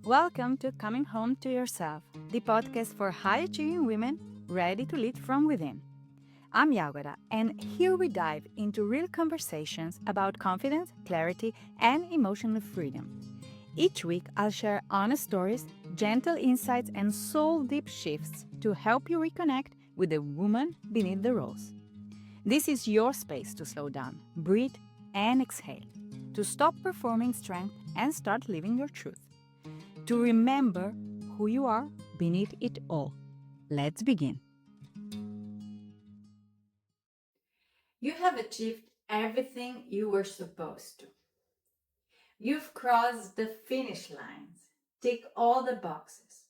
Welcome to Coming Home to Yourself, the podcast for high-achieving women ready to lead from within. I'm Jagoda, and here we dive into real conversations about confidence, clarity, and emotional freedom. Each week, I'll share honest stories, gentle insights, and soul-deep shifts to help you reconnect with the woman beneath the roles. This is your space to slow down, breathe, and exhale, to stop performing strength and start living your truth. To remember who you are beneath it all. Let's begin. You have achieved everything you were supposed to. You've crossed the finish lines, ticked all the boxes.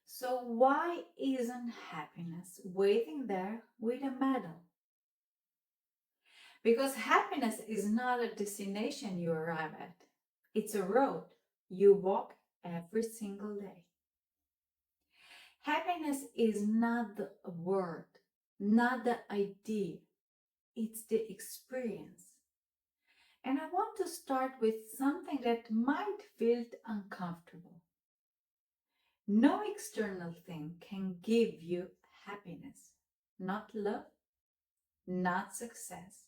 So why isn't happiness waiting there with a medal? Because happiness is not a destination you arrive at. It's a road you walk every single day. Happiness is not the word, not the idea, it's the experience. And I want to start with something that might feel uncomfortable. No external thing can give you happiness. Not love, not success,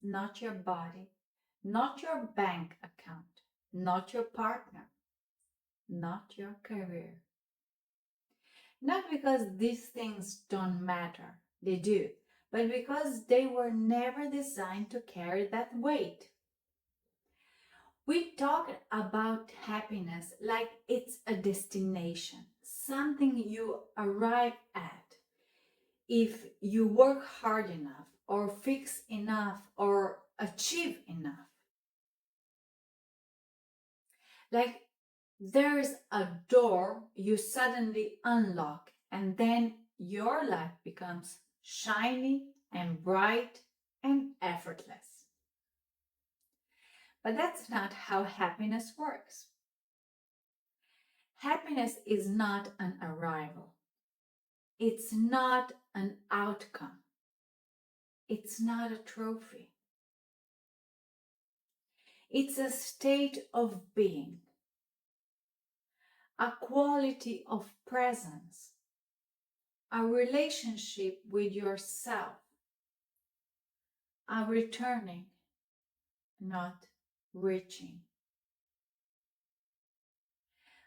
not your body, not your bank account, not your partner, not your career. Not because these things don't matter, they do, but because they were never designed to carry that weight. We talk about happiness like it's a destination, something you arrive at if you work hard enough, or fix enough, or achieve enough. Like there's a door you suddenly unlock, and then your life becomes shiny and bright and effortless. But that's not how happiness works. Happiness is not an arrival. It's not an outcome. It's not a trophy. It's a state of being, a quality of presence, a relationship with yourself, a returning, not reaching.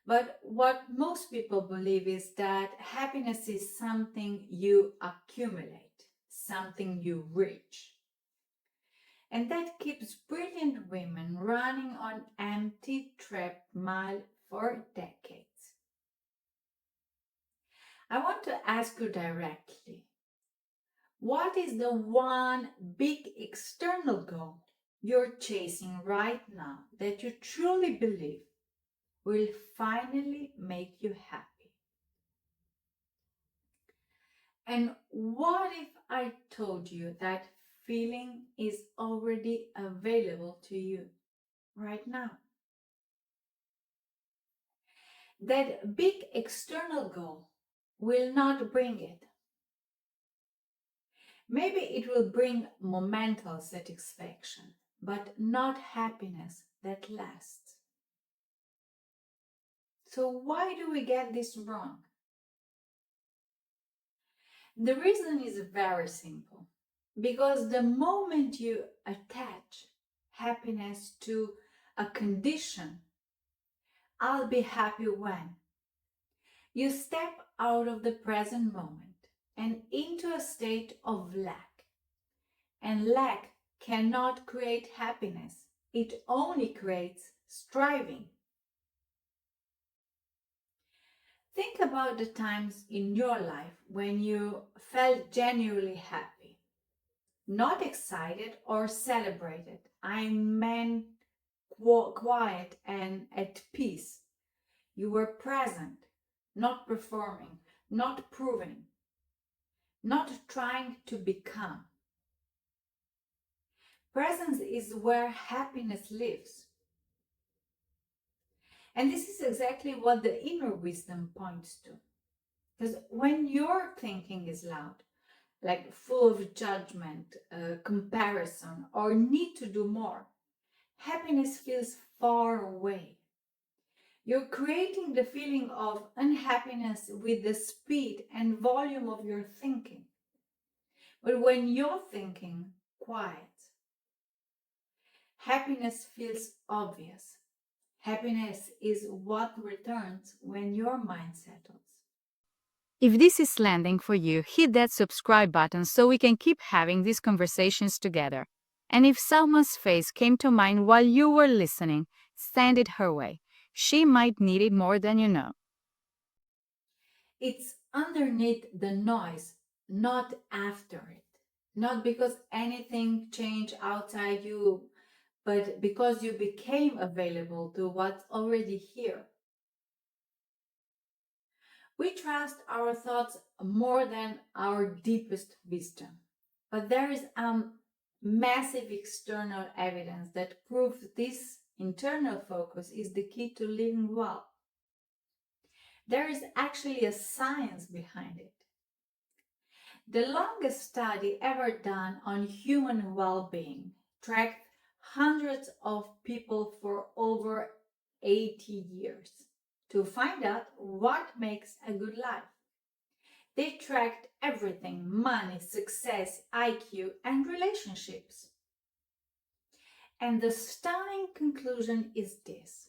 But what most people believe is that happiness is something you accumulate, something you reach. And that keeps brilliant women running on empty treadmill for decades. I want to ask you directly, what is the one big external goal you're chasing right now that you truly believe will finally make you happy? And what if I told you that feeling is already available to you right now? That big external goal will not bring it. Maybe it will bring momental satisfaction, but not happiness that lasts. So why do we get this wrong? The reason is very simple. Because the moment you attach happiness to a condition, I'll be happy when, you step out of the present moment and into a state of lack. And lack cannot create happiness. It only creates striving. Think about the times in your life when you felt genuinely happy. Not excited or celebrated. I meant quiet and at peace. You were present, not performing, not proving, not trying to become. Presence is where happiness lives. And this is exactly what the inner wisdom points to. Because when your thinking is loud, like full of judgment, comparison, or need to do more, happiness feels far away. You're creating the feeling of unhappiness with the speed and volume of your thinking. But when you're thinking quiet, happiness feels obvious. Happiness is what returns when your mind settles. If this is landing for you, hit that subscribe button so we can keep having these conversations together. And if Salma's face came to mind while you were listening, send it her way. She might need it more than you know. It's underneath the noise, not after it. Not because anything changed outside you, but because you became available to what's already here. We trust our thoughts more than our deepest wisdom. But there is massive external evidence that proves this internal focus is the key to living well. There is actually a science behind it. The longest study ever done on human well being tracked hundreds of people for over 80 years to find out what makes a good life. They tracked everything: money, success, IQ, and relationships. And the stunning conclusion is this: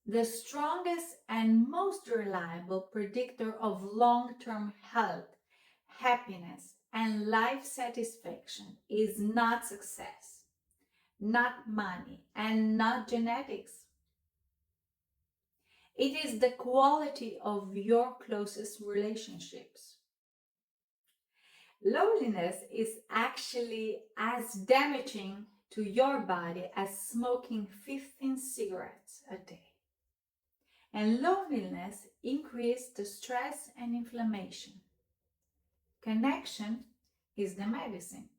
the strongest and most reliable predictor of long term health, happiness, and life satisfaction is not success, not money, and not genetics. It is the quality of your closest relationships. Loneliness is actually as damaging to your body as smoking 15 cigarettes a day. And loneliness increases the stress and inflammation. Connection is the medicine.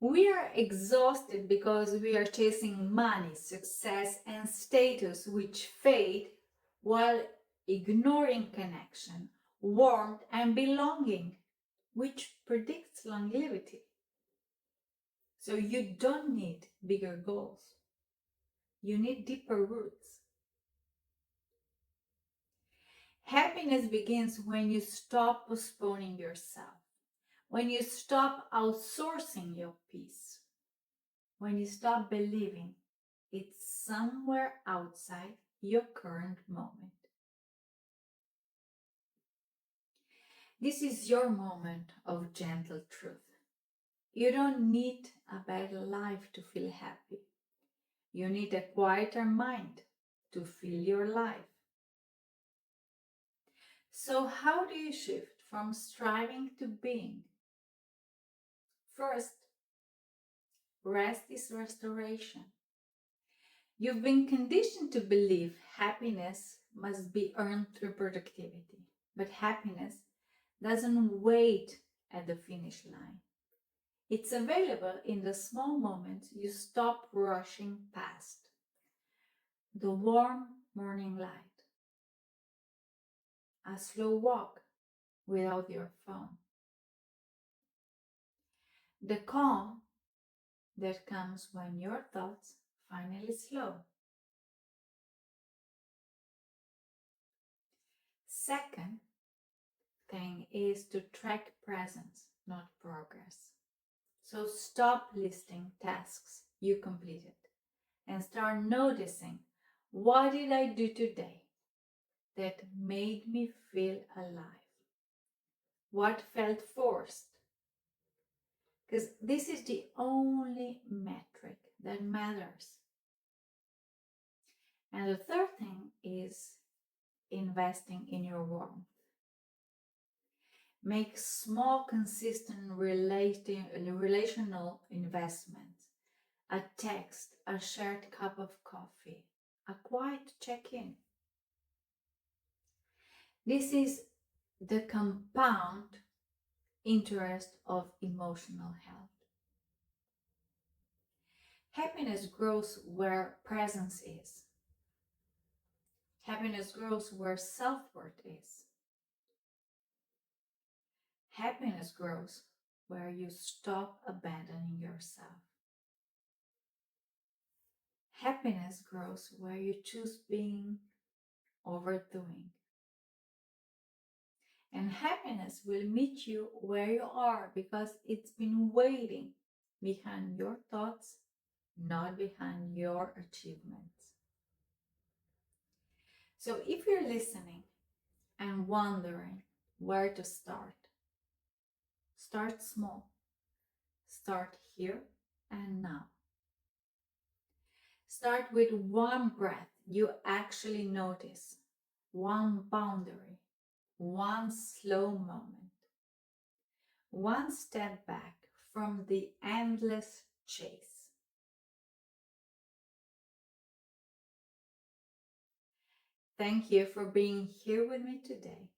We are exhausted because we are chasing money, success, and status, which fade, while ignoring connection, warmth, and belonging, which predicts longevity. So you don't need bigger goals. You need deeper roots. Happiness begins when you stop postponing yourself, when you stop outsourcing your peace, when you stop believing it's somewhere outside your current moment. This is your moment of gentle truth. You don't need a better life to feel happy. You need a quieter mind to feel your life. So, how do you shift from striving to being? First, rest is restoration. You've been conditioned to believe happiness must be earned through productivity, but happiness doesn't wait at the finish line. It's available in the small moments you stop rushing past. The warm morning light, a slow walk without your phone, the calm that comes when your thoughts finally slow. Second thing is to track presence, not progress. So stop listing tasks you completed and start noticing, what did I do today that made me feel alive? What felt forced? Because this is the only metric that matters. And the third thing is investing in your warmth. Make small, consistent relational investments. A text, a shared cup of coffee, a quiet check-in. This is the compound interest of emotional health. Happiness grows where presence is. Happiness grows where self-worth is. Happiness grows where you stop abandoning yourself. Happiness grows where you choose being over doing. And happiness will meet you where you are because it's been waiting behind your thoughts, not behind your achievements. So if you're listening and wondering where to start small. Start here and now. Start with one breath you actually notice, one boundary, one slow moment, one step back from the endless chase. Thank you for being here with me today.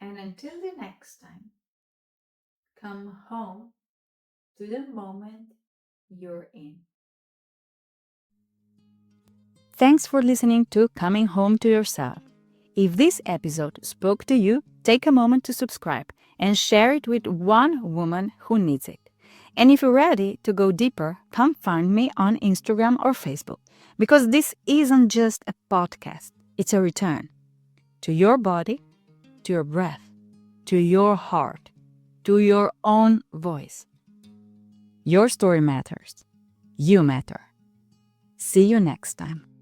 And until the next time, come home to the moment you're in. Thanks for listening to Coming Home to Yourself. If this episode spoke to you, take a moment to subscribe and share it with one woman who needs it. And if you're ready to go deeper, come find me on Instagram or Facebook, because this isn't just a podcast, it's a return to your body, to your breath, to your heart, to your own voice. Your story matters. You matter. See you next time.